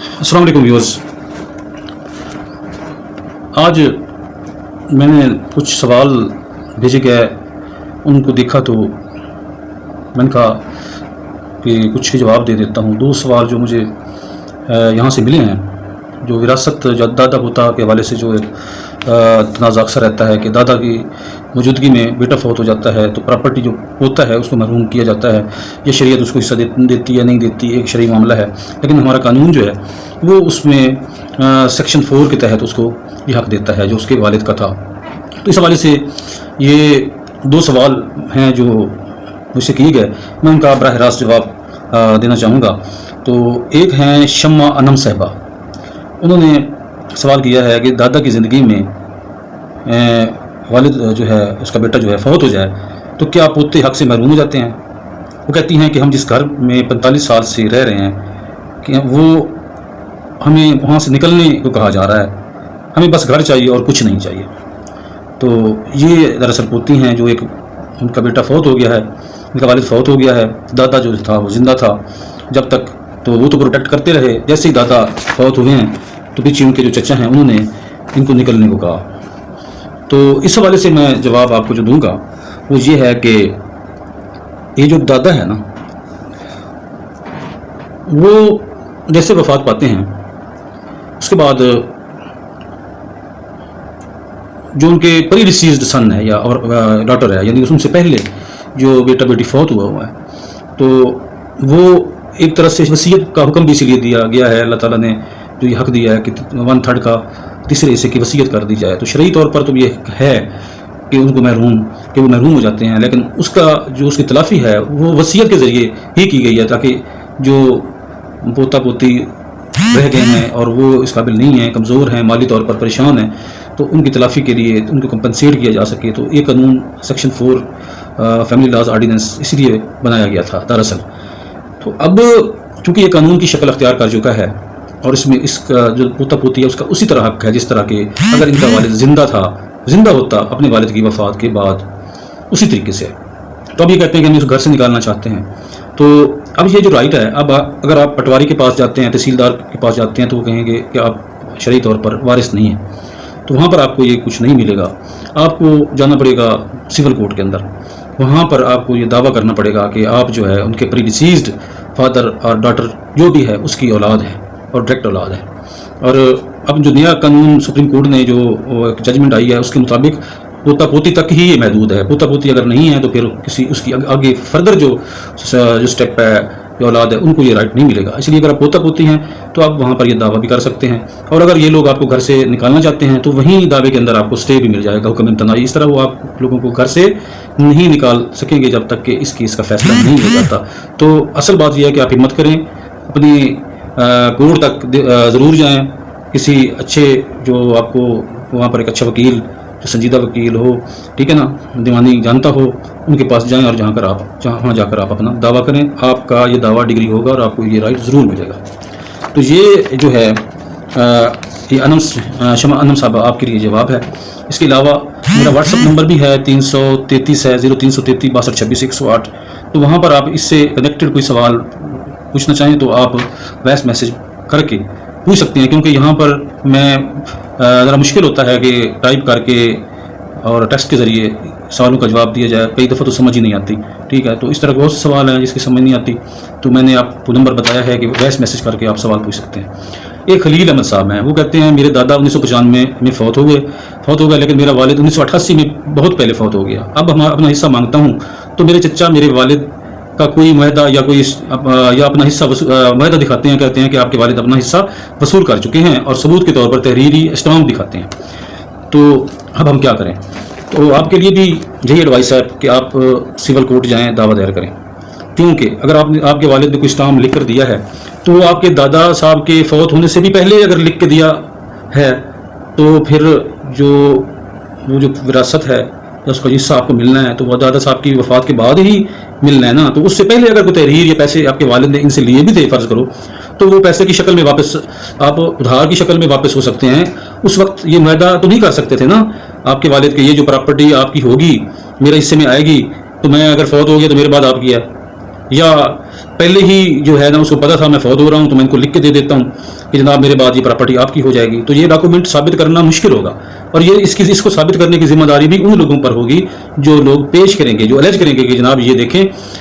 अस्सलाम वालेकुम व्यूअर्स। आज मैंने कुछ सवाल भेजे गए, उनको देखा तो मैंने कहा कि कुछ ही जवाब दे देता हूँ। दो सवाल जो मुझे यहाँ से मिले हैं, जो विरासत दादा पोता के हवाले से जो एक तनाज़ा अक्सर रहता है कि दादा की मौजूदगी में बेटा फौत हो जाता है तो प्रॉपर्टी जो पोता है उसको महरूम किया जाता है, या शरीयत उसको हिस्सा देती है या नहीं देती, एक शरई मामला है। लेकिन हमारा कानून जो है वो उसमें सेक्शन 4 के तहत उसको ये हक़ देता है जो उसके वालिद का था। तो इस हवाले से ये दो सवाल हैं जो मुझसे किए गए, मैं उनका बराह रास्त जवाब देना चाहूँगा। तो एक हैं शम्मा अनम साहिबा, उन्होंने सवाल किया है कि दादा की ज़िंदगी में वालिद जो है उसका बेटा जो है फौत हो जाए तो क्या पोते हक़ से महरूम हो जाते हैं। वो कहती हैं कि हम जिस घर में 45 साल से रह रहे हैं कि वो हमें वहाँ से निकलने को कहा जा रहा है, हमें बस घर चाहिए और कुछ नहीं चाहिए। तो ये दरअसल पोती हैं जो एक उनका बेटा फौत हो गया है, उनका वालिद फौत हो गया है, दादा जो था वो ज़िंदा था जब तक, तो वो तो प्रोटेक्ट करते रहे। जैसे ही दादा फौत हुए हैं तो पीछे उनके जो चचा हैं उन्होंने इनको निकलने को कहा। तो इस हवाले से मैं जवाब आपको जो दूंगा वो ये है कि ये जो दादा है ना, वो जैसे वफात पाते हैं उसके बाद जो उनके प्री डिसीज्ड सन है या और डॉटर है, यानी उनसे पहले जो बेटा बेटी फौत हुआ है, तो वो एक तरह से वसीयत का हुक्म भी इसलिए दिया गया है, अल्लाह ताला ने जो ये हक़ दिया है कि 1/3 का तीसरे हिस्से की वसीयत कर दी जाए। तो शरई तौर पर तो ये है कि उनको वो महरूम हो जाते हैं, लेकिन उसका जो उसकी तलाफ़ी है वो वसीयत के ज़रिए ही की गई है, ताकि जो पोता पोती रह गए हैं और वो इस काबिल नहीं हैं, कमज़ोर हैं, माली तौर पर परेशान हैं, तो उनकी तलाफ़ी के लिए उनको कंपनसेट किया जा सके। तो ये कानून सेक्शन 4 फैमिली लॉज आर्डिनेंस इसलिए बनाया गया था दरअसल। तो अब चूँकि ये कानून की शक्ल अख्तियार कर चुका है और इसमें इसका जो पोता पोती है उसका उसी तरह हक़ है जिस तरह के अगर इनका वालिद ज़िंदा होता अपने वालिद की वफ़ात के बाद, उसी तरीके से। तो अब ये कहते हैं कि हम इस घर से निकालना चाहते हैं। तो अब ये जो राइट है, अब अगर आप पटवारी के पास जाते हैं, तहसीलदार के पास जाते हैं, तो वो कहेंगे कि आप शरई तौर पर वारिस नहीं हैं, तो वहाँ पर आपको ये कुछ नहीं मिलेगा। आपको जाना पड़ेगा सिविल कोर्ट के अंदर, वहाँ पर आपको ये दावा करना पड़ेगा कि आप जो है उनके प्री डिसीज्ड फादर और डॉटर जो भी है उसकी औलाद है और डायरेक्ट औलाद है। और अब जो नया कानून सुप्रीम कोर्ट ने जो जजमेंट आई है उसके मुताबिक पोता पोती तक ही ये महदूद है। पोता पोती अगर नहीं है तो फिर किसी उसकी आगे फर्दर जो स्टेप है जो औलाद है उनको ये राइट नहीं मिलेगा। इसलिए अगर आप पोता पोती हैं तो आप वहाँ पर ये दावा भी कर सकते हैं, और अगर ये लोग आपको घर से निकालना चाहते हैं तो वहीं दावे के अंदर आपको स्टे भी मिल जाएगा, हुक्म इम्तनाई। इस तरह वो आप लोगों को घर से नहीं निकाल सकेंगे जब तक कि इस केस का फैसला नहीं हो जाता। तो असल बात यह है कि आप हिम्मत करें, अपनी कोर्ट तक ज़रूर जाएं, किसी अच्छे जो आपको वहाँ पर एक अच्छा वकील जो संजीदा वकील हो, ठीक है ना, दीवानी जानता हो, उनके पास जाएं और जहाँ जाकर आप अपना दावा करें। आपका ये दावा डिग्री होगा और आपको ये राइट ज़रूर मिलेगा। तो ये जो है ये शमा अनम साहब आपके लिए जवाब है। इसके अलावा मेरा व्हाट्सअप नंबर भी है 333 है 0333 6226 108। तो वहाँ पर आप इससे कनेक्टेड कोई सवाल पूछना चाहें तो आप वॉइस मैसेज करके पूछ सकते हैं, क्योंकि यहाँ पर मैं ज़रा मुश्किल होता है कि टाइप करके और टेक्स्ट के ज़रिए सवालों का जवाब दिया जाए, कई दफ़ा तो समझ ही नहीं आती, ठीक है। तो इस तरह बहुत से सवाल हैं जिसकी समझ नहीं आती, तो मैंने आपको नंबर बताया है कि वॉइस मैसेज करके आप सवाल पूछ सकते हैं। एक खलील अहमद साहब हैं, वो कहते हैं मेरे दादा 1995 में फ़ौत हो गए, लेकिन मेरा वालिद 1988 में बहुत पहले फ़ौत हो गया। अब हम अपना हिस्सा मांगता हूँ तो मेरे चचा मेरे वालिद का कोई मुआहदा या अपना हिस्सा मुआहदा दिखाते हैं, कहते हैं कि आपके वालिद अपना हिस्सा वसूल कर चुके हैं और सबूत के तौर पर तहरीरी स्टाम्प दिखाते हैं। तो अब हम क्या करें? तो आपके लिए भी यही एडवाइस है कि आप सिविल कोर्ट जाएं, दावा दायर करें, क्योंकि अगर आपके वालिद ने कोई स्टाम्प लिख कर दिया है तो आपके दादा साहब के फौत होने से भी पहले अगर लिख के दिया है तो फिर वो जो विरासत है उसका हिस्सा आपको मिलना है तो वह दादा साहब की वफ़ात के बाद ही मिलना है ना। तो उससे पहले अगर कोई तहरीर या पैसे आपके वालिद ने इनसे लिए भी थे फ़र्ज़ करो, तो वो पैसे की शक्ल में वापस आप उधार की शक्ल में वापस हो सकते हैं। उस वक्त ये मुआहदा तो नहीं कर सकते थे ना आपके वालिद के, ये जो प्रॉपर्टी आपकी होगी मेरे हिस्से में आएगी, तो मैं अगर फौत हो गया तो मेरे बाद आपकी है, या पहले ही जो है ना उसको पता था मैं फौत हो रहा हूँ, तो मैं इनको लिख के दे देता हूँ कि जनाब मेरे बाद ये प्रॉपर्टी आपकी हो जाएगी, तो ये डॉक्यूमेंट साबित करना मुश्किल होगा। और ये इसको साबित करने की जिम्मेदारी भी उन लोगों पर होगी जो लोग पेश करेंगे, जो एलेज करेंगे कि जनाब ये देखें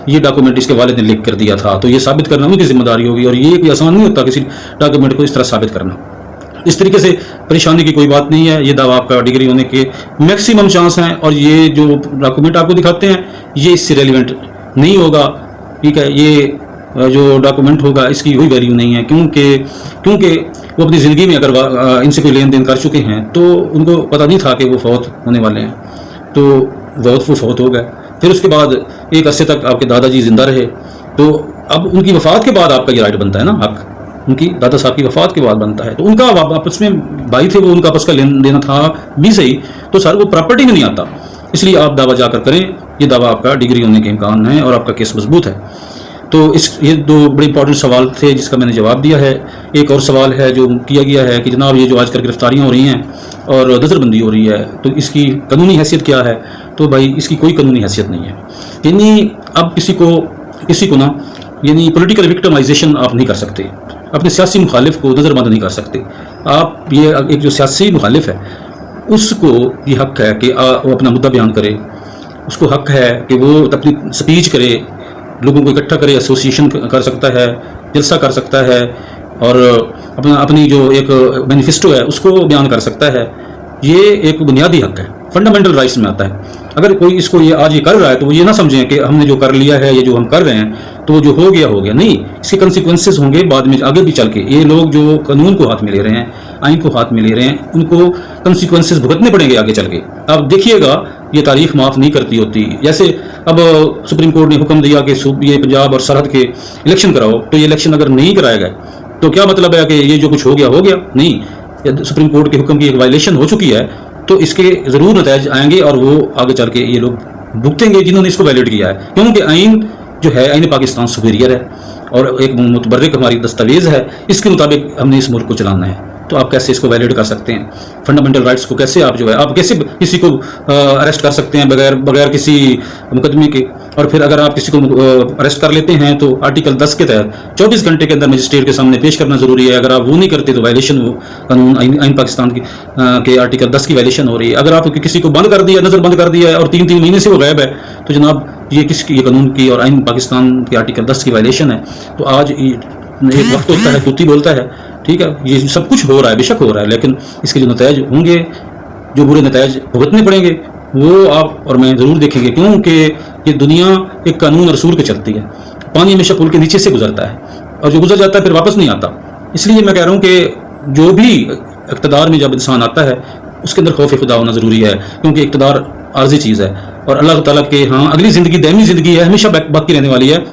ये डॉक्यूमेंट इसके वालिद ने लिख कर दिया था, तो ये साबित करना उनकी जिम्मेदारी होगी। और ये कोई आसान नहीं होता किसी डॉक्यूमेंट को इस तरह साबित करना। इस तरीके से परेशानी की कोई बात नहीं है, ये दावा आपका डिग्री होने के मैक्सिमम चांस हैं, और ये जो डॉक्यूमेंट आपको दिखाते हैं ये इससे रेलिवेंट नहीं होगा, ठीक है। ये जो डॉक्यूमेंट होगा इसकी कोई वैल्यू नहीं है, क्योंकि वो अपनी ज़िंदगी में अगर इनसे कोई लेन देन कर चुके हैं तो उनको पता नहीं था कि वो फौत होने वाले हैं, तो वो फौत हो गए। फिर उसके बाद एक अरसे तक आपके दादाजी ज़िंदा रहे, तो अब उनकी वफ़ात के बाद आपका ये राइट बनता है ना, हक उनकी दादा साहब की वफ़ात के बाद बनता है। तो उनका आपस में भाई थे, वो उनका आपस का लेन देना था भी सही, तो सर वो प्रॉपर्टी में नहीं आता। इसलिए आप दावा जाकर करें, ये दावा आपका डिग्री होने के इम्कान है और आपका केस मजबूत है। तो ये दो बड़े इंपॉर्टेंट सवाल थे जिसका मैंने जवाब दिया है। एक और सवाल है जो किया गया है कि जनाब ये जो आजकल गिरफ्तारियां हो रही हैं और नज़रबंदी हो रही है, तो इसकी कानूनी हैसियत क्या है? तो भाई इसकी कोई कानूनी हैसियत नहीं है। यानी अब किसी को ना यानी पॉलिटिकल विक्टिमाइजेशन आप नहीं कर सकते, अपने सियासी मुखालिफ को नज़रबंद नहीं कर सकते आप। ये एक जो सियासी मुखालिफ है उसको ये हक है कि वो अपना मुद्दा बयान करे, उसको हक है कि वो अपनी स्पीच करे, लोगों को इकट्ठा करे, एसोसिएशन कर सकता है, जलसा कर सकता है, और अपनी जो एक मैनिफेस्टो है उसको बयान कर सकता है। ये एक बुनियादी हक है, फंडामेंटल राइट्स में आता है। अगर कोई इसको आज ये कर रहा है तो वो ये ना समझें कि हमने जो कर लिया है, ये जो हम कर रहे हैं तो जो हो गया नहीं, इसके कंसिक्वेंसेस होंगे बाद में आगे भी चल के। ये लोग जो कानून को हाथ में ले रहे हैं, आइन को हाथ में ले रहे हैं, उनको कंसिक्वेंसेस भुगतने पड़ेंगे आगे चल के। आप देखिएगा ये तारीख माफ़ नहीं करती होती। जैसे अब सुप्रीम कोर्ट ने हुक्म दिया कि ये पंजाब और सरहद के इलेक्शन कराओ, तो ये इलेक्शन अगर नहीं कराया गया तो क्या मतलब है कि ये जो कुछ हो गया नहीं। सुप्रीम कोर्ट के हुक्म की एक वायलेशन हो चुकी है, तो इसके ज़रूर नतीजे आएंगे और वो आगे चल के ये लोग भुगतेंगे जिन्होंने इसको वैलिड किया है। क्योंकि आइन जो है, आइन पाकिस्तान सुपीरियर है और एक मुतबर्रिक हमारी दस्तावेज़ है, इसके मुताबिक हमने इस मुल्क को चलाना है। तो आप कैसे इसको वैलिड कर सकते हैं? फंडामेंटल राइट्स को कैसे आप जो है, आप कैसे किसी को अरेस्ट कर सकते हैं बगैर किसी मुकदमे के? और फिर अगर आप किसी को अरेस्ट कर लेते हैं तो आर्टिकल 10 के तहत 24 घंटे के अंदर मजिस्ट्रेट के सामने पेश करना ज़रूरी है। अगर आप वो नहीं करते तो वायलेशन, वो कानून आइन पाकिस्तान के आर्टिकल 10 की वायलेशन हो रही है। अगर आप किसी को बंद कर दिया, नज़र बंद कर दिया है और 3 महीने से वो गायब है, तो जनाब ये किसकी, ये कानून की और आइन पाकिस्तान के आर्टिकल 10 की वायलेशन है। तो आज एक वक्त होता है कुत्ती बोलता है, ठीक है। ये सब कुछ हो रहा है, बेशक हो रहा है, लेकिन इसके जो नतीजे होंगे, जो बुरे नतीजे भुगतने पड़ेंगे, वो आप और मैं ज़रूर देखेंगे। क्योंकि ये दुनिया एक कानून और रसूल के चलती है। पानी हमेशा पुल के नीचे से गुजरता है और जो गुजर जाता है फिर वापस नहीं आता। इसलिए मैं कह रहा हूँ कि जो भी इक़्तिदार में जब इंसान आता है उसके अंदर खौफ खुदा होना ज़रूरी है, क्योंकि इक़्तिदार आर्जी चीज़ है और अल्लाह ताला के हाँ अगली ज़िंदगी दैमी ज़िंदगी है, हमेशा बाकी रहने वाली है।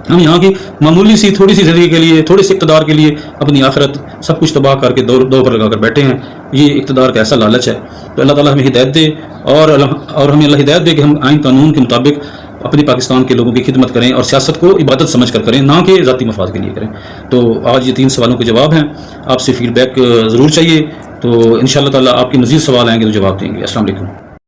हम यहाँ की मामूली सी थोड़ी सी ज़िंदगी के लिए, थोड़े से इक़्तिदार के लिए अपनी आखिरत सब कुछ तबाह करके दो पर लगा कर बैठे हैं। ये इक़्तिदार का ऐसा लालच है। तो अल्लाह ताला हमें हिदायत दे और हमें अल्लाह हिदायत दे कि हम आइन कानून के मुताबिक अपने पाकिस्तान के लोगों की खिदमत करें और सियासत को इबादत समझ कर करें, ना कि ज़ाती मफाद के लिए करें। तो आज ये 3 सवालों के जवाब हैं, आपसे फीडबैक ज़रूर चाहिए। तो इंशाअल्लाह ताला आपके मज़ीद सवाल आएंगे तो जवाब देंगे। अस्सलाम वालेकुम।